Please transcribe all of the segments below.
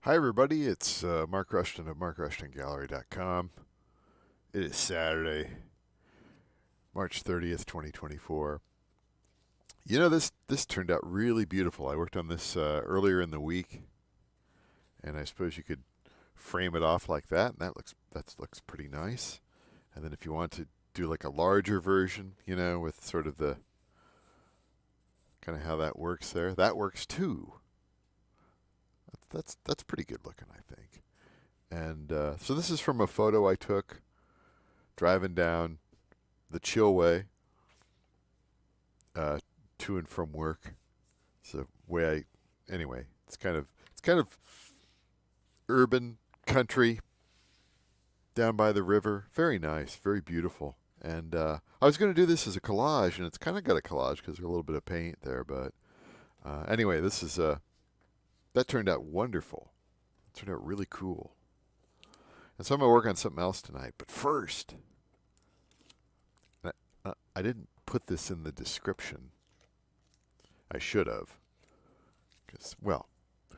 Hi, everybody. It's Mark Rushton of MarkRushtonGallery.com. It is Saturday, March 30th, 2024. You know, this turned out really beautiful. I worked on this earlier in the week, and I suppose you could frame it off like that, and that looks pretty nice. And then if you want to do like a larger version, with sort of the kind of how that works there, that works too. That's pretty good looking, I think. And so this is from a photo I took driving down the Chillway to and from work. It's the way anyway. It's kind of urban country down by the river. Very nice, very beautiful. And I was going to do this as a collage, and it's kind of got a collage because there's a little bit of paint there. But anyway, this is that turned out wonderful. It turned out really cool. And so I'm gonna work on something else tonight. But first, I didn't put this in the description. I should have. Because, well,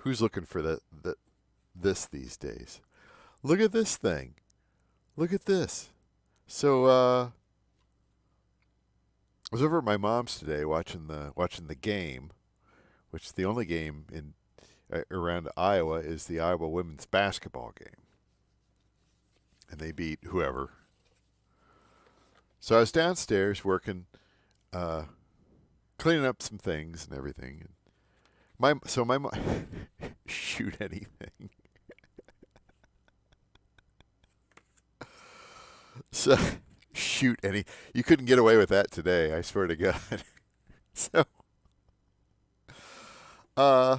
who's looking for this these days? Look at this thing. Look at this. So I was over at my mom's today watching the game, which the only game in around Iowa is the Iowa women's basketball game, and they beat whoever. So I was downstairs working, cleaning up some things and everything. And my mom shoot anything. So shoot any. You couldn't get away with that today. I swear to God. So uh,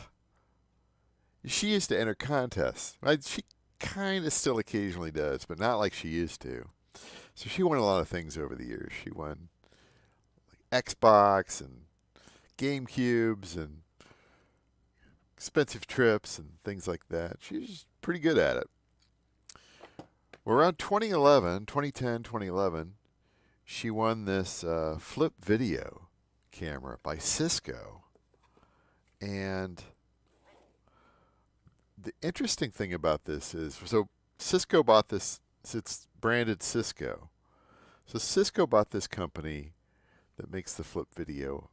she used to enter contests. She kind of still occasionally does, but not like she used to. So she won a lot of things over the years. She won like Xbox and GameCubes and expensive trips and things like that. She's pretty good at it. Well, around 2011, 2010, 2011, she won this flip video camera by Cisco. And the interesting thing about this is, so Cisco bought this, it's branded Cisco. So Cisco bought this company that makes the flip video.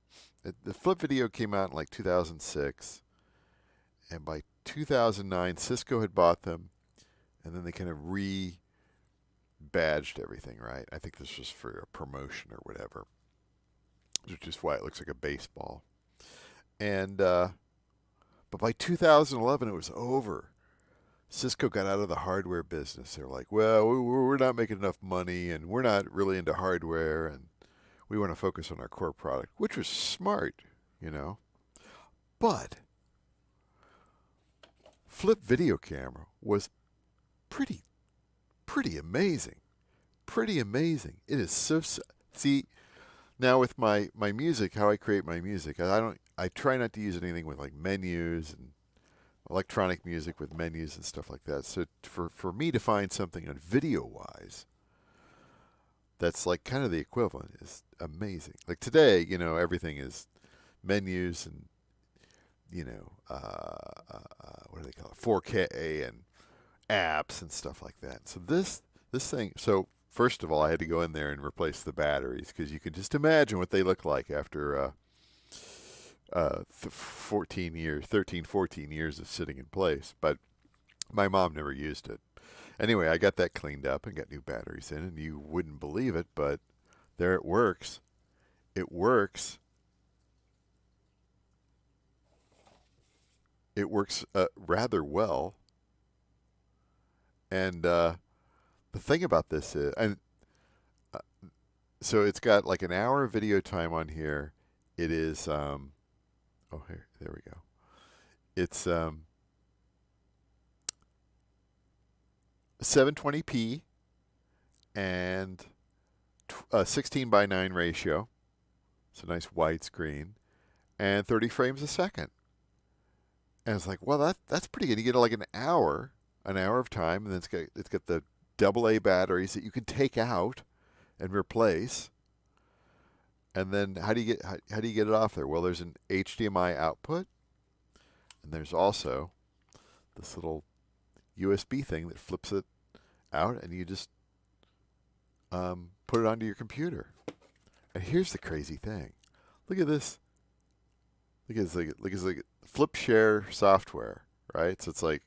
The flip video came out in like 2006. And by 2009, Cisco had bought them. And then they kind of badged everything, right? I think this was for a promotion or whatever, which is why it looks like a baseball. And but by 2011, it was over. Cisco got out of the hardware business. They were like, well, we're not making enough money, and we're not really into hardware, and we want to focus on our core product, which was smart, you know. But flip video camera was pretty amazing. Pretty amazing. It is so. See, now with my music, how I create my music, I try not to use anything with like menus and electronic music with menus and stuff like that. So for me to find something on video wise that's like kind of the equivalent is amazing. Like today, everything is menus and what do they call it, 4K and apps and stuff like that. So this thing. So first of all, I had to go in there and replace the batteries because you can just imagine what they look like after 14 years, 13, 14 years of sitting in place. But my mom never used it. Anyway, I got that cleaned up and got new batteries in, and you wouldn't believe it, but there it works. It works. It works rather well. And the thing about this is, and so it's got like an hour of video time on here. It is, oh, there we go. It's 720p and 16:9 ratio. It's a nice widescreen and 30 frames a second. And it's like, well, that's pretty good. You get like an hour of time, and then it's got the AA batteries that you can take out and replace. And then how do you get it off there? Well, there's an HDMI output, and there's also this little USB thing that flips it out, and you just put it onto your computer. And here's the crazy thing. Look at this. Look at this. Look at this. Flip share software, right? So it's like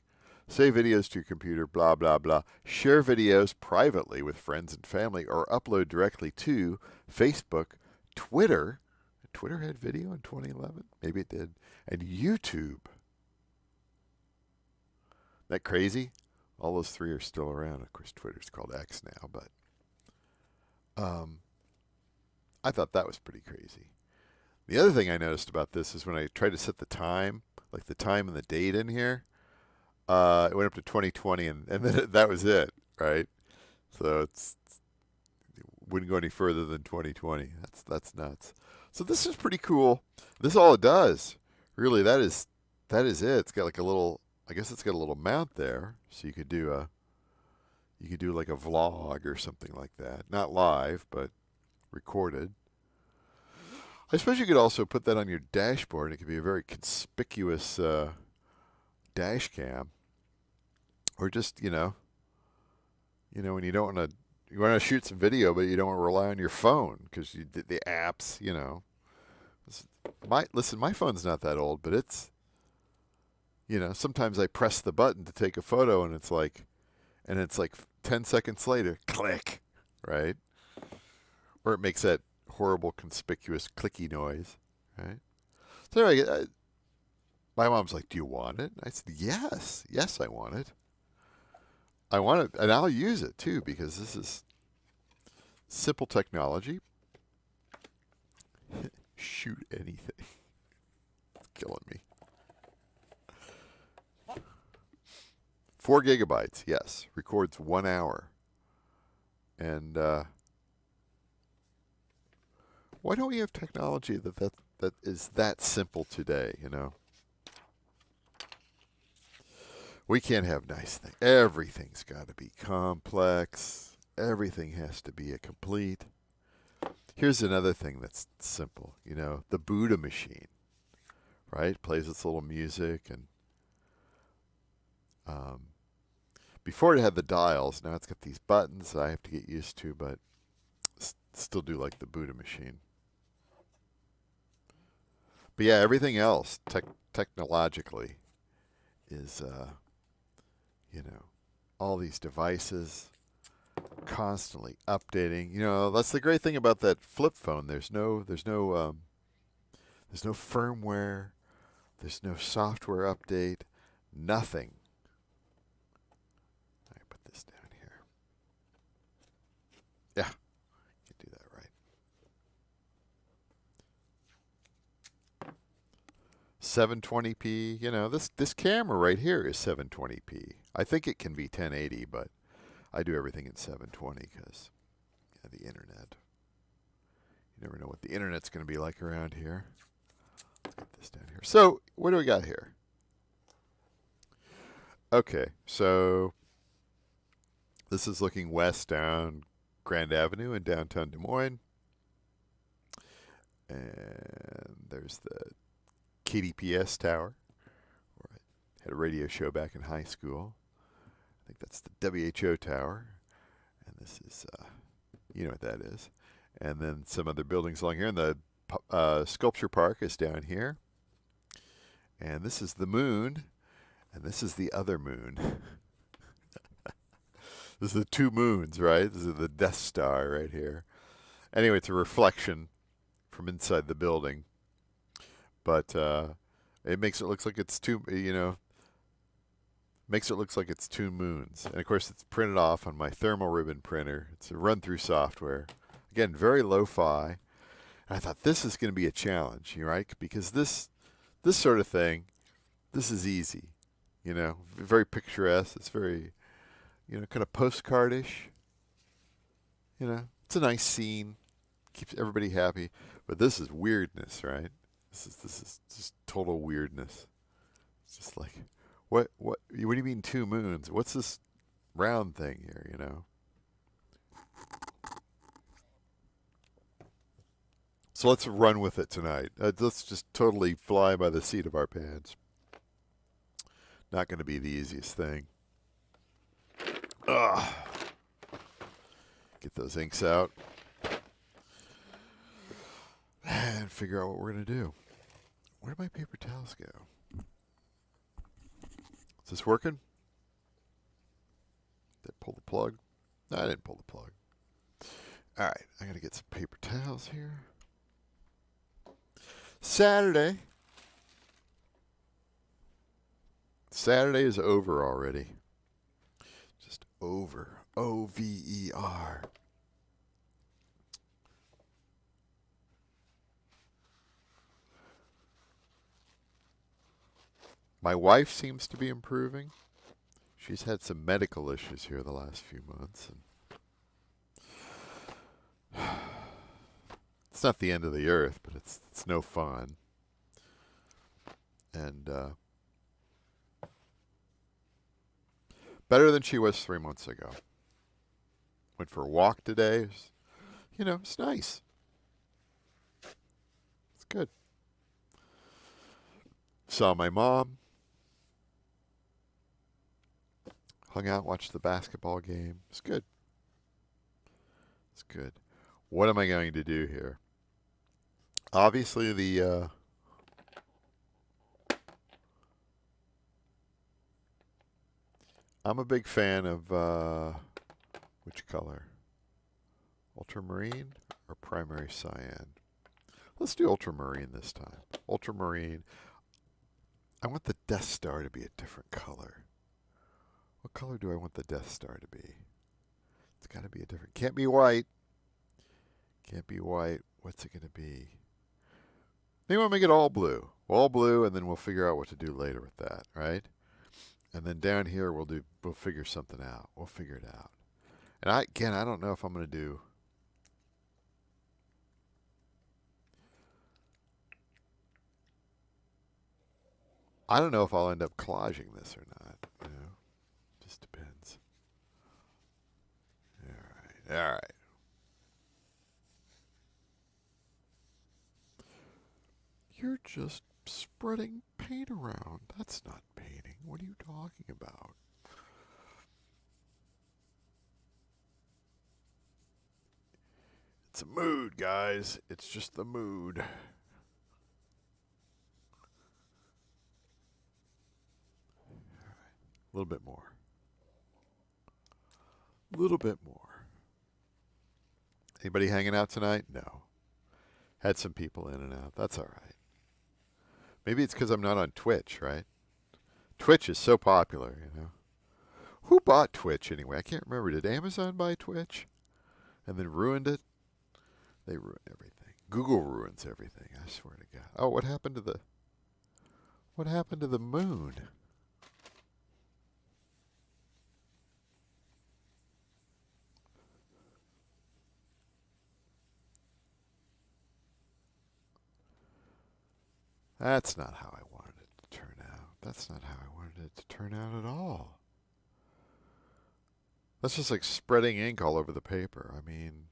save videos to your computer, blah, blah, blah. Share videos privately with friends and family or upload directly to Facebook, Twitter. Twitter had video in 2011? Maybe it did. And YouTube. Isn't that crazy? All those three are still around. Of course, Twitter's called X now, but I thought that was pretty crazy. The other thing I noticed about this is when I tried to set the time, like the time and the date in here, it went up to 2020, and then that was it, right? So it wouldn't go any further than 2020. That's nuts. So this is pretty cool. This is all it does. Really, that is it. It's got like a little, I guess it's got a little mount there, so you could do like a vlog or something like that. Not live, but recorded. I suppose you could also put that on your dashboard. It could be a very conspicuous dash cam, or just when you don't want to shoot some video, but you don't want to rely on your phone because the apps. My phone's not that old, but it's sometimes I press the button to take a photo, and it's like 10 seconds later, click, right? Or it makes that horrible, conspicuous, clicky noise, right? So anyway, my mom's like, "Do you want it?" I said, "Yes, I want it. I want it, and I'll use it too because this is simple technology. Shoot anything. It's killing me. 4 gigabytes, yes. Records 1 hour. And why don't we have technology that is that simple today, We can't have nice things. Everything's got to be complex. Everything has to be a complete. Here's another thing that's simple, the Buddha machine, right? Plays its little music, and before it had the dials. Now it's got these buttons that I have to get used to, but still do like the Buddha machine. But yeah, everything else technologically is, all these devices constantly updating. That's the great thing about that flip phone. There's no firmware. There's no software update. Nothing. I put this down here. Yeah, can't do that right. 720p. This camera right here is 720p. I think it can be 1080, but I do everything in 720 because the internet. You never know what the internet's going to be like around here. Let's get this down here. So, what do we got here? Okay, so this is looking west down Grand Avenue in downtown Des Moines. And there's the KDPS tower, where I had a radio show back in high school. I think that's the WHO tower. And this is, you know what that is. And then some other buildings along here. And the sculpture park is down here. And this is the moon. And this is the other moon. This is the 2 moons, right? This is the Death Star right here. Anyway, it's a reflection from inside the building. But it makes it look like it's makes it look like it's 2 moons. And of course, it's printed off on my thermal ribbon printer. It's a run-through software. Again, very lo-fi. And I thought this is going to be a challenge, right? Because this sort of thing, this is easy. Very picturesque. It's very, kind of postcardish. It's a nice scene. Keeps everybody happy. But this is weirdness, right? This is just total weirdness. It's just like, what do you mean 2 moons? What's this round thing here, So let's run with it tonight. Let's just totally fly by the seat of our pants. Not going to be the easiest thing. Ugh. Get those inks out and figure out what we're going to do. Where did my paper towels go? Is this working? Did I pull the plug? No, I didn't pull the plug. All right, I got to get some paper towels here. Saturday. Saturday is over already. Just over. O-V-E-R. My wife seems to be improving. She's had some medical issues here the last few months. And it's not the end of the earth, but it's no fun. And better than she was 3 months ago. Went for a walk today. It's nice. It's good. Saw my mom. Hung out, watched the basketball game. It's good. It's good. What am I going to do here? Obviously, I'm a big fan of which color? Ultramarine or primary cyan? Let's do ultramarine this time. Ultramarine. I want the Death Star to be a different color. What color do I want the Death Star to be? It's got to be a different... Can't be white. Can't be white. What's it going to be? Maybe we'll make it all blue. All blue, and then we'll figure out what to do later with that, right? And then down here, we'll figure something out. We'll figure it out. And I don't know if I'm going to do... I don't know if I'll end up collaging this or not. Just depends. All right. You're just spreading paint around. That's not painting. What are you talking about? It's a mood, guys. It's just the mood. A little bit more. A little bit more. Anybody hanging out tonight? No. Had some people in and out. That's all right. Maybe it's because I'm not on Twitch, right? Twitch is so popular, Who bought Twitch anyway? I can't remember. Did Amazon buy Twitch and then ruined it? They ruin everything. Google ruins everything, I swear to God. Oh, what happened to the moon? That's not how I wanted it to turn out. That's not how I wanted it to turn out at all. That's just like spreading ink all over the paper. I mean,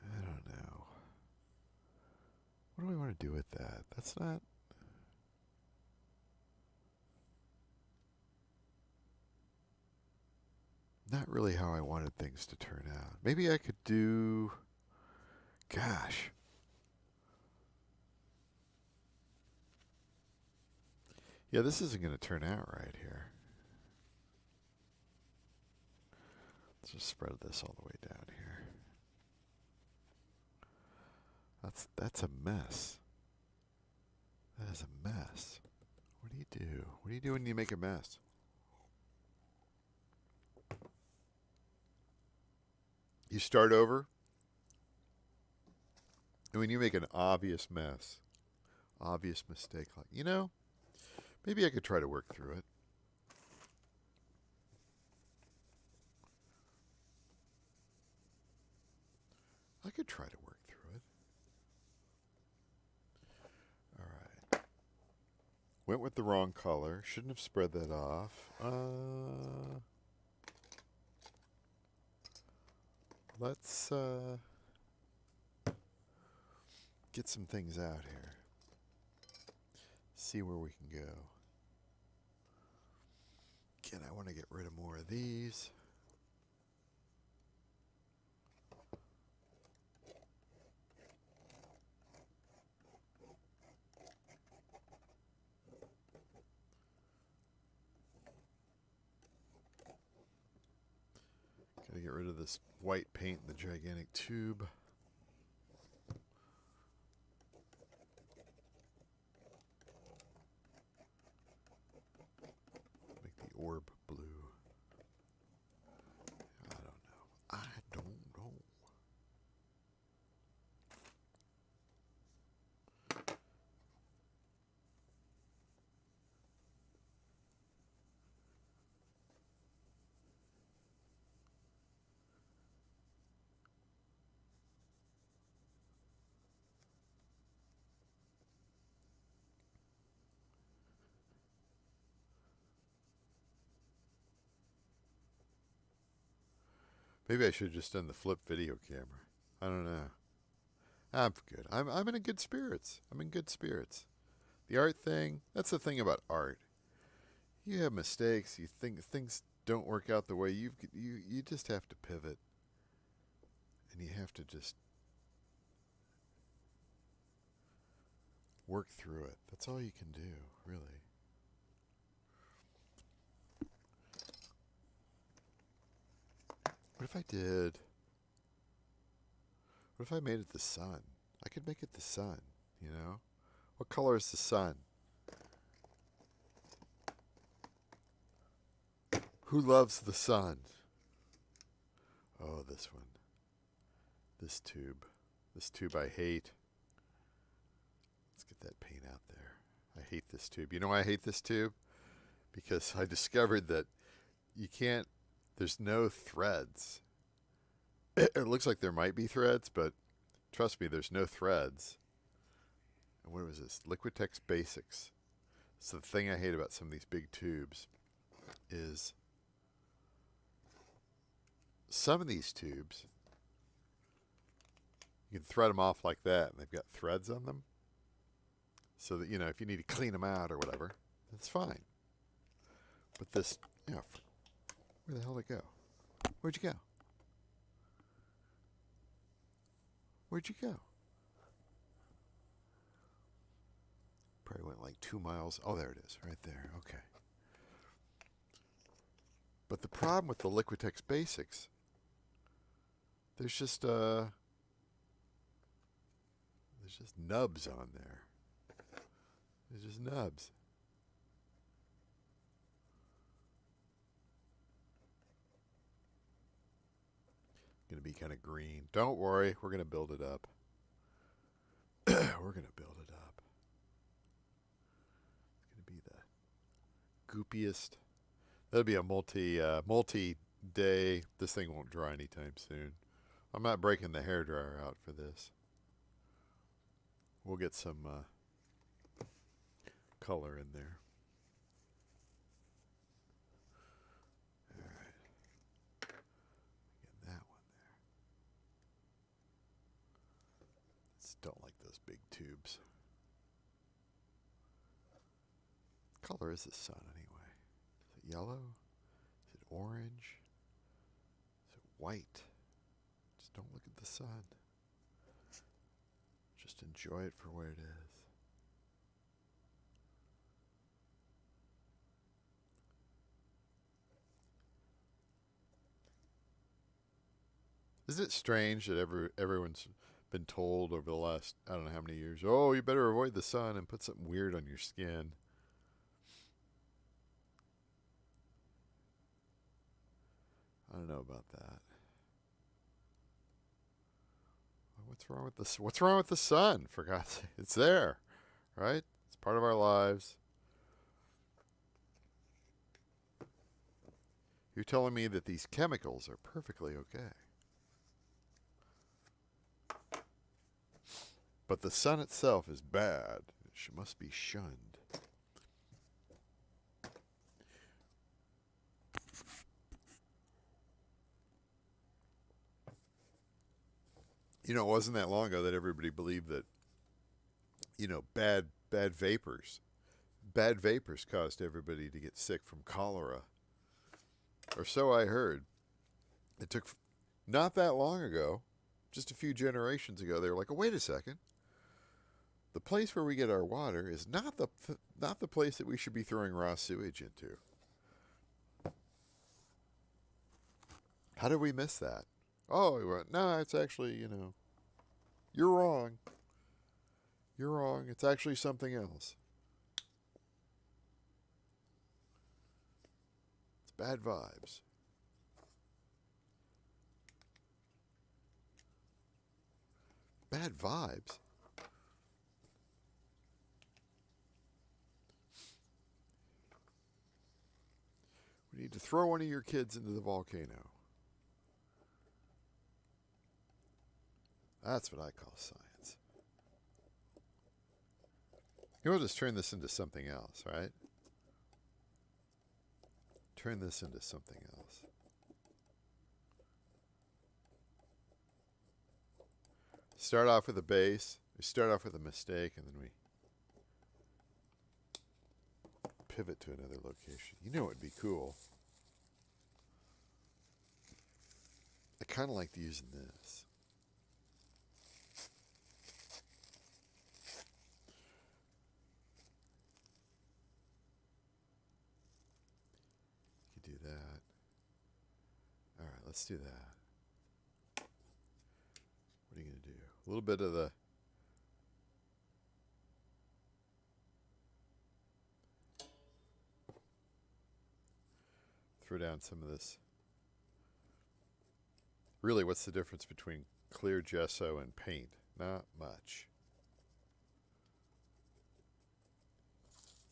I don't know. What do I want to do with that? That's not really how I wanted things to turn out. Maybe I could do... Gosh. Yeah, this isn't going to turn out right here. Let's just spread this all the way down here. That's a mess. That is a mess. What do you do? What do you do when you make a mess? You start over. And when you make an obvious mess, obvious mistake, like, maybe I could try to work through it. I could try to work through it. All right. Went with the wrong color. Shouldn't have spread that off. Let's get some things out here. See where we can go. Again, I want to get rid of more of these. Got to get rid of this white paint in the gigantic tube. Make the orb blue. I don't know. I don't know. Maybe I should have just done the flip video camera. I don't know. I'm good. I'm in good spirits. I'm in good spirits. The art thing, that's the thing about art. You have mistakes. You think things don't work out the way you just have to pivot. And you have to just work through it. That's all you can do, really. What if I did... What if I made it the sun? I could make it the sun, you know? What color is the sun? Who loves the sun? Oh, this one. This tube. This tube I hate. Let's get that paint out there. I hate this tube. You know why I hate this tube? Because I discovered that you can't... There's no threads. It looks like there might be threads, but trust me, there's no threads. And what was this? Liquitex Basics. So the thing I hate about some of these big tubes is some of these tubes, you can thread them off like that, and they've got threads on them. So that, you know, if you need to clean them out or whatever, that's fine. But this, you know, where the hell did it go? Where'd you go? Where'd you go? Probably went like 2 miles. Oh, there it is, right there. Okay. But the problem with the Liquitex Basics, there's just nubs on there. There's just nubs. Going to be kind of green. Don't worry, we're going to build it up. We're going to build it up. It's going to be the goopiest. That'll be a multi-day. This thing won't dry anytime soon. I'm not breaking the hairdryer out for this. We'll get some color in there. All right. Get that one there. Just don't like those big tubes. What color is the sun anyway? Is it yellow? Is it orange? Is it white? Just don't look at the sun. Just enjoy it for what it is. Isn't it strange that everyone's been told over the last, I don't know how many years, oh, you better avoid the sun and put something weird on your skin. I don't know about that. What's wrong with the sun, for God's sake? It's there, right? It's part of our lives. You're telling me that these chemicals are perfectly okay. But the sun itself is bad. It must be shunned. You know, it wasn't that long ago that everybody believed that, you know, bad vapors bad vapors caused everybody to get sick from cholera. Or so I heard. It took not that long ago, just a few generations ago, they were like, oh, wait a second. The place where we get our water is not the place that we should be throwing raw sewage into. How did we miss that? Oh, we went, no, it's actually, you're wrong. You're wrong. It's actually something else. It's bad vibes. Bad vibes? We need to throw one of your kids into the volcano. That's what I call science. We'll just turn this into something else, right? Turn this into something else. Start off with a base. We start off with a mistake, and then we pivot to another location. You know what would be cool? I kind of liked using this. You could do that. All right, let's do that. What are you going to do? A little bit of the throw down some of this. Really, what's the difference between clear gesso and paint? Not much.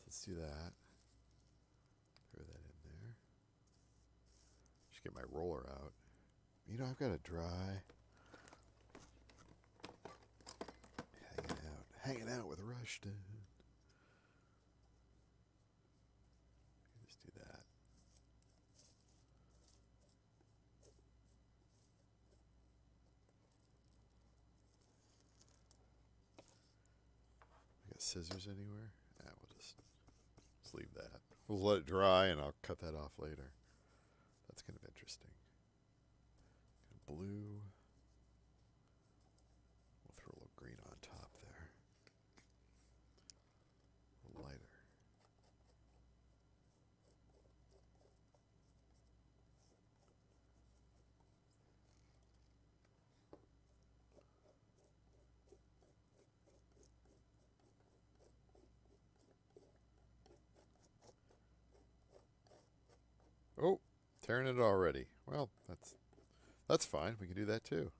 Let's do that. Throw that in there. Just get my roller out. I've got a dry. Hanging out with Rushton. Just do that. I got scissors anywhere? Nah, we'll just leave that. We'll let it dry and I'll cut that off later. That's kind of interesting. Blue. We'll throw a little green on top there. A little lighter. Oh, tearing it already. Well, that's fine. We can do that too.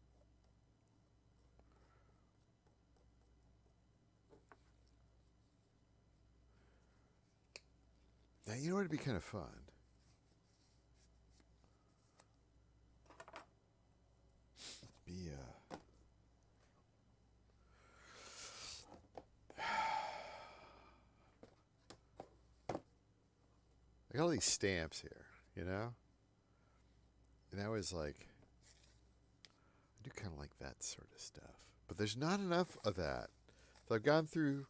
Now, you know what would be kind of fun? I got all these stamps here, And I was like, I do kind of like that sort of stuff. But there's not enough of that. So I've gone through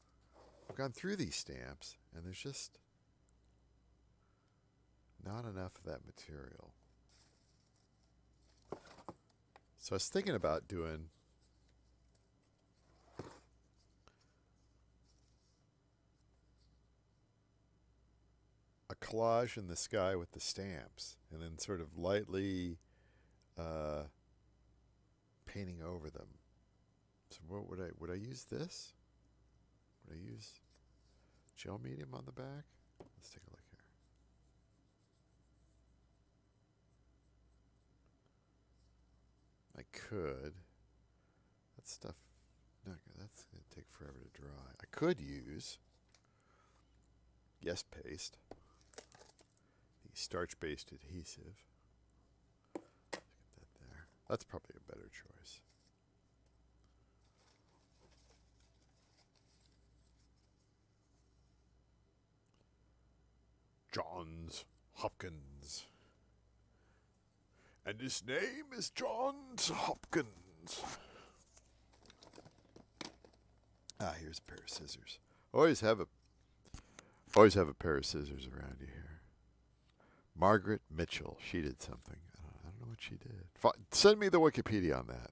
these stamps, and there's just not enough of that material. So I was thinking about doing a collage in the sky with the stamps, and then sort of lightly painting over them. So what would I use this? Would I use gel medium on the back? Let's take a look here. I could. That stuff, no, that's going to take forever to dry. I could use Yes Paste, the starch-based adhesive. Let's get that there. That's probably a better choice. Johns Hopkins. And his name is Johns Hopkins. Here's a pair of scissors. I Always have a pair of scissors around you here. Margaret Mitchell. She did something. I don't know what she did. Send me the Wikipedia on that.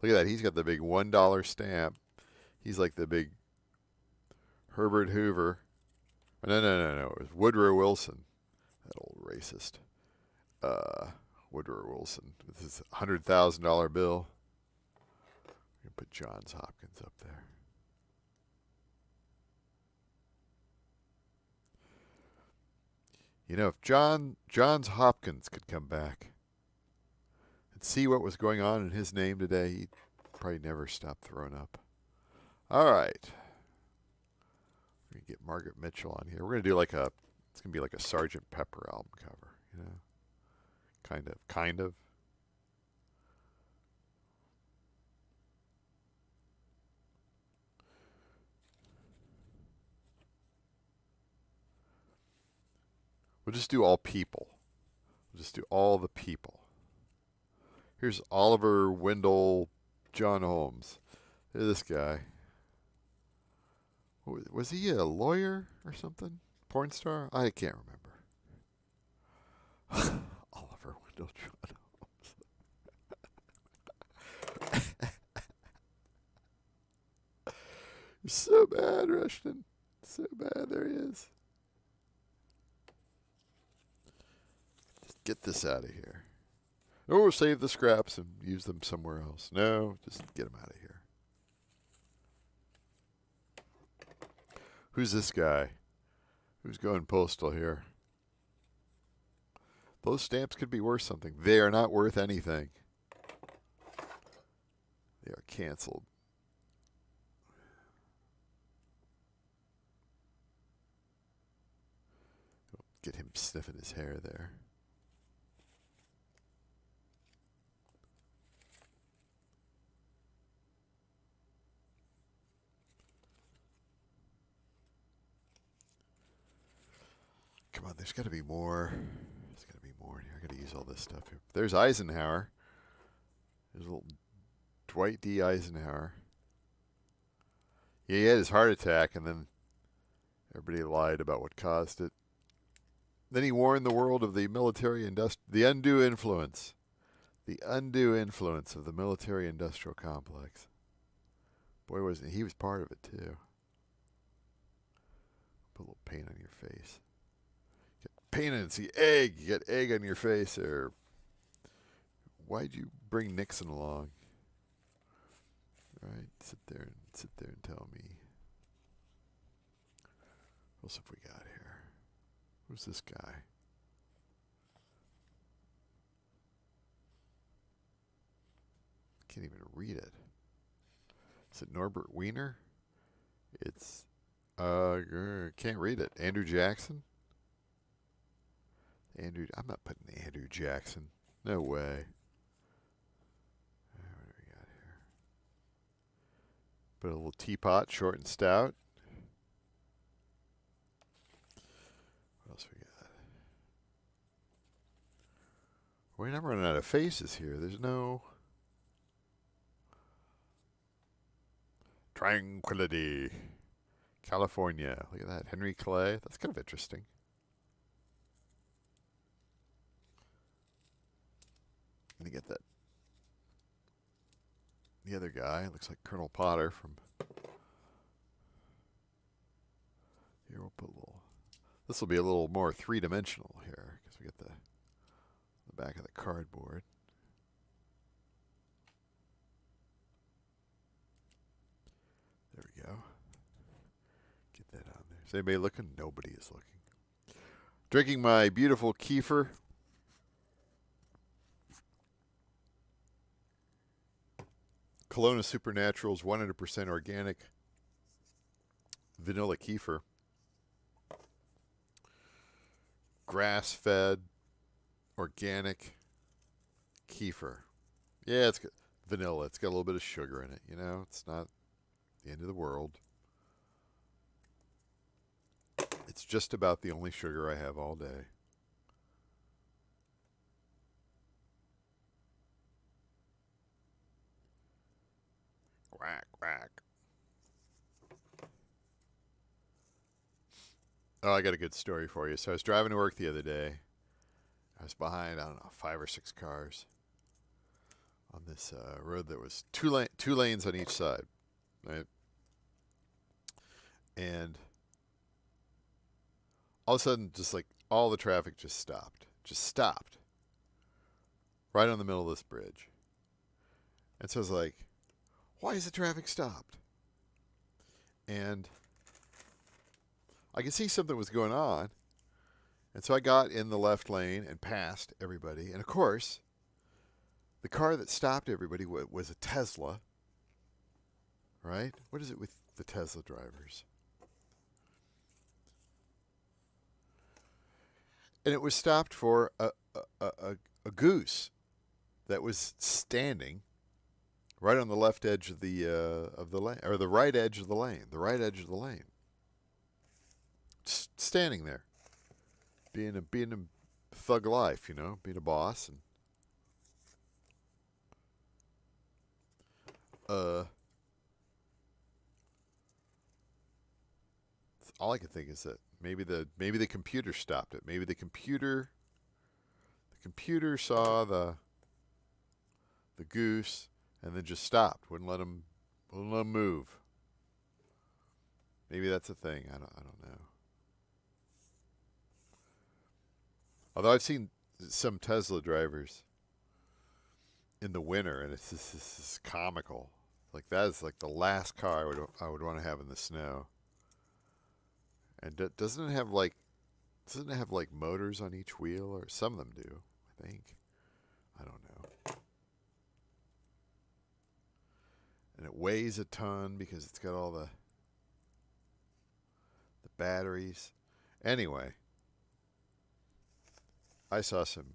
Look at that. He's got the big $1 stamp. He's like the big Herbert Hoover. No. It was Woodrow Wilson. That old racist. Woodrow Wilson. This is a $100,000 bill. I'm going to put Johns Hopkins up there. You know, if Johns Hopkins could come back and see what was going on in his name today, he'd probably never stop throwing up. All right. We're going to get Margaret Mitchell on here. We're going to do it's going to be like a Sgt. Pepper album cover, you know? Kind of. We'll just do all people. We'll just do all the people. Here's Oliver Wendell John Holmes. Here's this guy. Was he a lawyer or something? Porn star? I can't remember. Oliver Wendell John Holmes. You're so bad, Rushton. So bad. There he is. Get this out of here. Or save the scraps and use them somewhere else. No, just get them out of here. Who's this guy? Who's going postal here? Those stamps could be worth something. They are not worth anything. They are canceled. Get him sniffing his hair there. Come on, there's got to be more. There's got to be more in here. I got to use all this stuff here. There's Eisenhower. There's a little Dwight D. Eisenhower. Yeah, he had his heart attack, and then everybody lied about what caused it. Then he warned the world of the the undue influence of the military-industrial complex. Boy, wasn't he was part of it too. Put a little paint on your face. Paint and see egg. You got egg on your face there. Why'd you bring Nixon along? All right, sit there and tell me. What else have we got here? Who's this guy? Can't even read it. Is it Norbert Wiener? It's can't read it. Andrew Jackson? I'm not putting Andrew Jackson. No way. What do we got here? Put a little teapot, short and stout. What else we got? Wait, I'm running out of faces here. There's no Tranquility, California. Look at that, Henry Clay. That's kind of interesting. Gonna get that. The other guy looks like Colonel Potter from. Here we'll put a little. This will be a little more three-dimensional here because we get the back of the cardboard. There we go. Get that on there. Is anybody looking? Nobody is looking. Drinking my beautiful kefir. Kelowna Supernatural's 100% organic vanilla kefir. Grass-fed, organic kefir. Yeah, it's got vanilla. It's got a little bit of sugar in it. You know, it's not the end of the world. It's just about the only sugar I have all day. Quack, quack. Oh, I got a good story for you. So I was driving to work the other day. I was behind, I don't know, 5 or 6 cars on this road that was two lanes on each side, right? And all of a sudden, just like all the traffic just stopped right on the middle of this bridge. And so I was like, why is the traffic stopped? And I could see something was going on. And so I got in the left lane and passed everybody. And of course, the car that stopped everybody was a Tesla, right? What is it with the Tesla drivers? And it was stopped for a goose that was standing right on the left edge of the lane, or the right edge of the lane, just standing there, being a thug life, being a boss, and all I can think is that maybe the computer stopped it. Maybe the computer saw the goose and then just stopped, wouldn't let him move. Maybe that's a thing. I don't know. Although I've seen some Tesla drivers in the winter, and it's just this is comical. Like that is like the last car I would want to have in the snow. And doesn't it have like motors on each wheel, or some of them do? I think. I don't know. And it weighs a ton because it's got all the batteries. Anyway, I saw some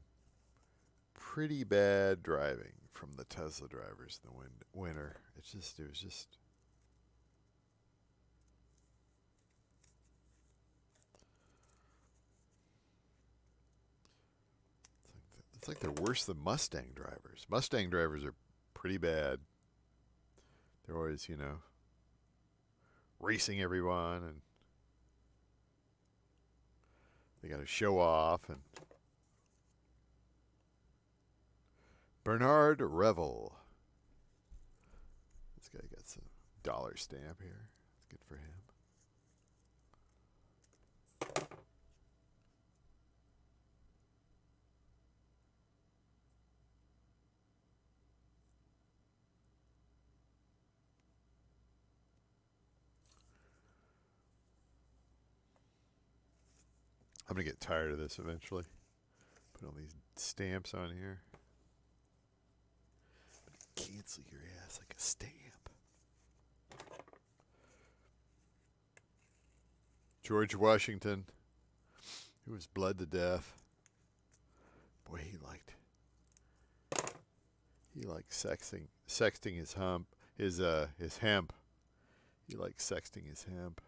pretty bad driving from the Tesla drivers in the winter. It was just. It's like they're worse than Mustang drivers. Mustang drivers are pretty bad. They're always, racing everyone, and they got to show off. And Bernard Revel. This guy got some dollar stamp here. That's good for him. I'm going to get tired of this eventually. Put all these stamps on here. Cancel your ass like a stamp. George Washington, who was bled to death. Boy, he liked sexting his hemp. He liked sexting his hemp.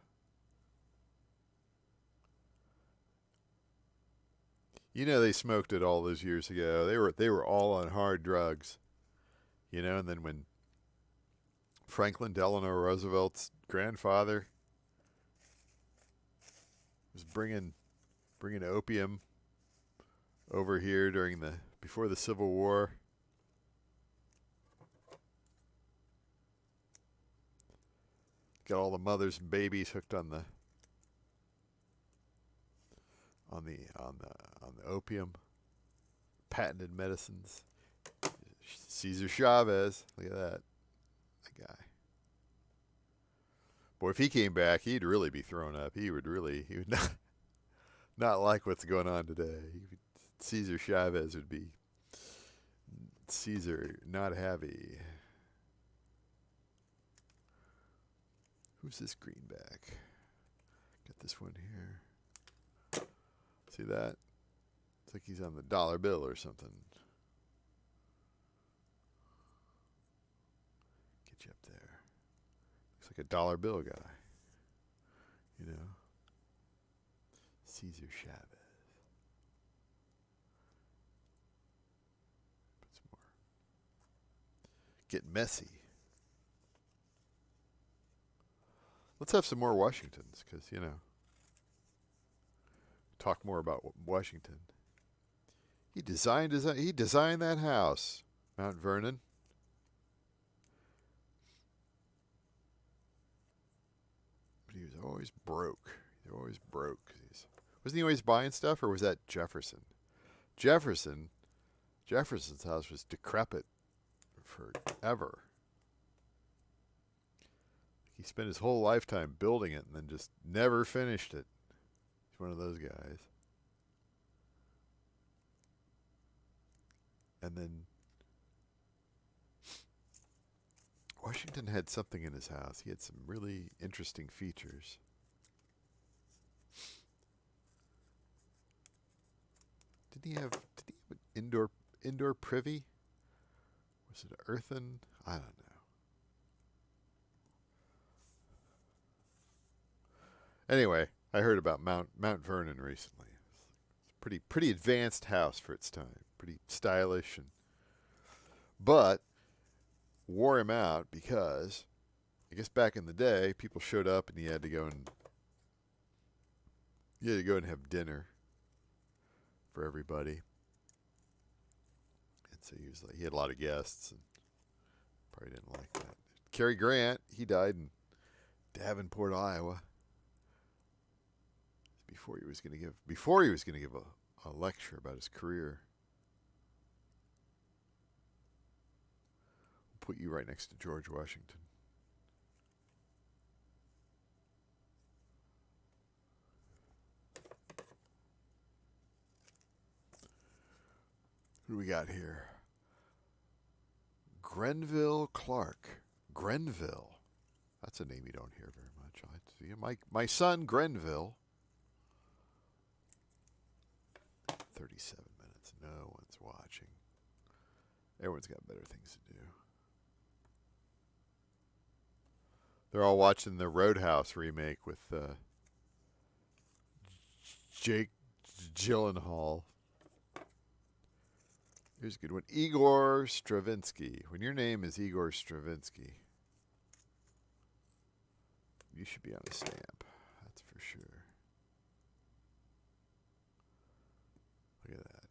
They smoked it all those years ago. They were all on hard drugs. And then when Franklin Delano Roosevelt's grandfather was bringing opium over here before the Civil War, got all the mothers and babies hooked on the opium, patented medicines. Cesar Chavez, look at that guy. Boy, if he came back, he'd really be thrown up. He would not like what's going on today. Cesar Chavez would be Caesar not happy. Who's this greenback? Got this one here. See that? It's like he's on the dollar bill or something. Get you up there. Looks like a dollar bill guy. Cesar Chavez. Put some more. Getting messy. Let's have some more Washingtons, because, talk more about Washington. He designed that house, Mount Vernon. But he was always broke. He was always broke. Wasn't he always buying stuff, or was that Jefferson? Jefferson's house was decrepit forever. He spent his whole lifetime building it and then just never finished it. He's one of those guys. And then Washington had something in his house. He had some really interesting features. Did he have an indoor privy? Was it earthen? I don't know. Anyway, I heard about Mount Vernon recently. It's a pretty advanced house for its time. Pretty stylish, but wore him out because I guess back in the day people showed up and you had to go and have dinner for everybody. And so he had a lot of guests and probably didn't like that. Cary Grant, he died in Davenport, Iowa. Before he was going to give a lecture about his career. We'll put you right next to George Washington. Who do we got here? Grenville Clark. Grenville. That's a name you don't hear very much. My son Grenville. 37 minutes. No one's watching. Everyone's got better things to do. They're all watching the Roadhouse remake with Jake Gyllenhaal. Here's a good one. Igor Stravinsky. When your name is Igor Stravinsky, you should be on a stamp. That's for sure. Look at that.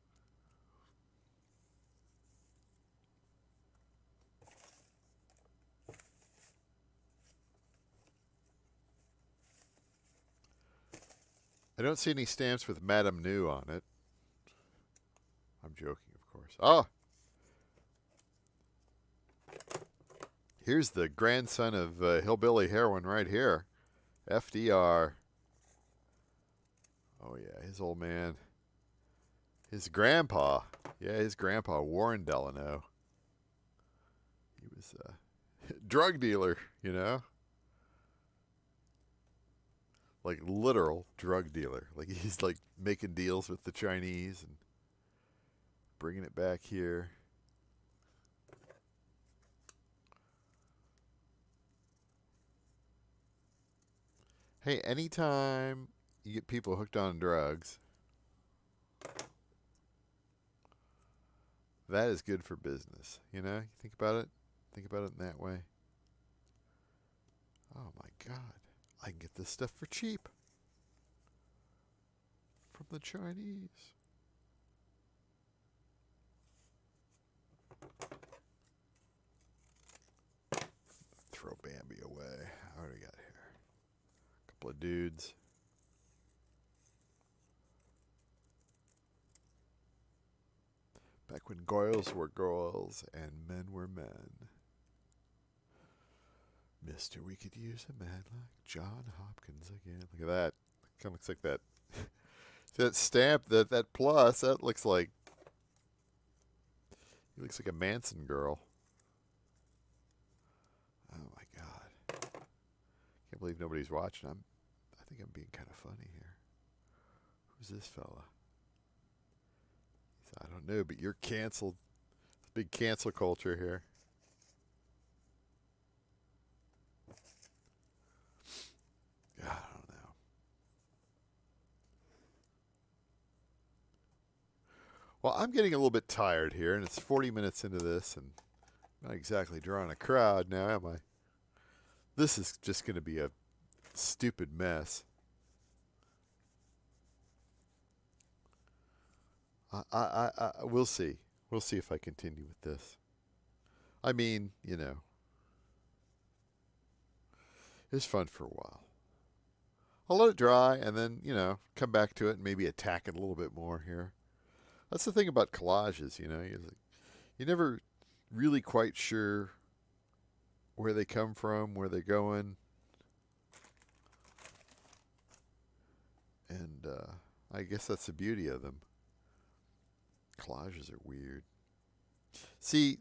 I don't see any stamps with Madame New on it. I'm joking, of course. Oh! Here's the grandson of Hillbilly Heroin right here. FDR. Oh, yeah, his old man. His grandpa. Yeah, his grandpa, Warren Delano. He was a drug dealer, you know? Like literal drug dealer. Like he's like making deals with the Chinese and bringing it back here. Hey, anytime you get people hooked on drugs, that is good for business. You know, you think about it in that way. Oh my God. I can get this stuff for cheap from the Chinese. Throw Bambi away. What do we got here? A couple of dudes. Back when girls were girls and men were men. Mister, we could use a man like John Hopkins again. Look at that. Kind of looks like that. That stamp, that plus, that looks like. He looks like a Manson girl. Oh my God. Can't believe nobody's watching. I think I'm being kind of funny here. Who's this fella? I don't know, but you're canceled. It's big cancel culture here. I don't know. Well, I'm getting a little bit tired here, and it's 40 minutes into this, and I'm not exactly drawing a crowd now, am I? This is just going to be a stupid mess. We'll see. We'll see if I continue with this. I mean, it's fun for a while. I'll let it dry and then, come back to it and maybe attack it a little bit more here. That's the thing about collages, you're never really quite sure where they come from, where they're going. And I guess that's the beauty of them. Collages are weird. See,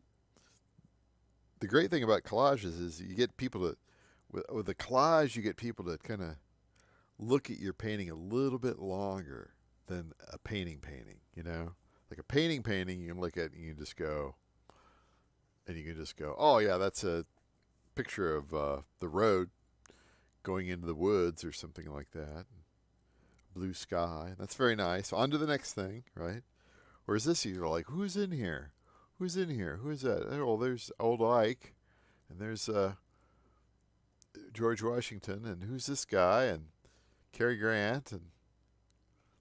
the great thing about collages is you get people to, with a collage, you get people to kind of look at your painting a little bit longer than a painting, Like a painting, you can look at it and you can just go, oh yeah, that's a picture of the road going into the woods or something like that. Blue sky. That's very nice. On to the next thing, right? Whereas this, you're like, who's in here? Who's in here? Who's that? Oh, there's old Ike, and there's George Washington, and who's this guy? And Cary Grant, and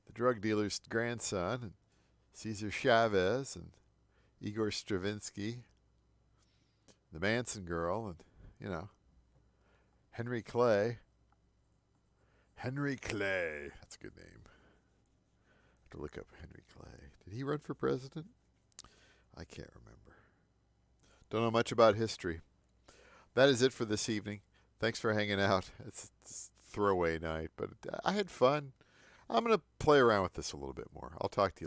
the drug dealer's grandson, and Cesar Chavez, and Igor Stravinsky, the Manson girl, and, Henry Clay. Henry Clay. That's a good name. I have to look up Henry Clay. Did he run for president? I can't remember. Don't know much about history. That is it for this evening. Thanks for hanging out. It's throwaway night, but I had fun. I'm going to play around with this a little bit more. I'll talk to you later.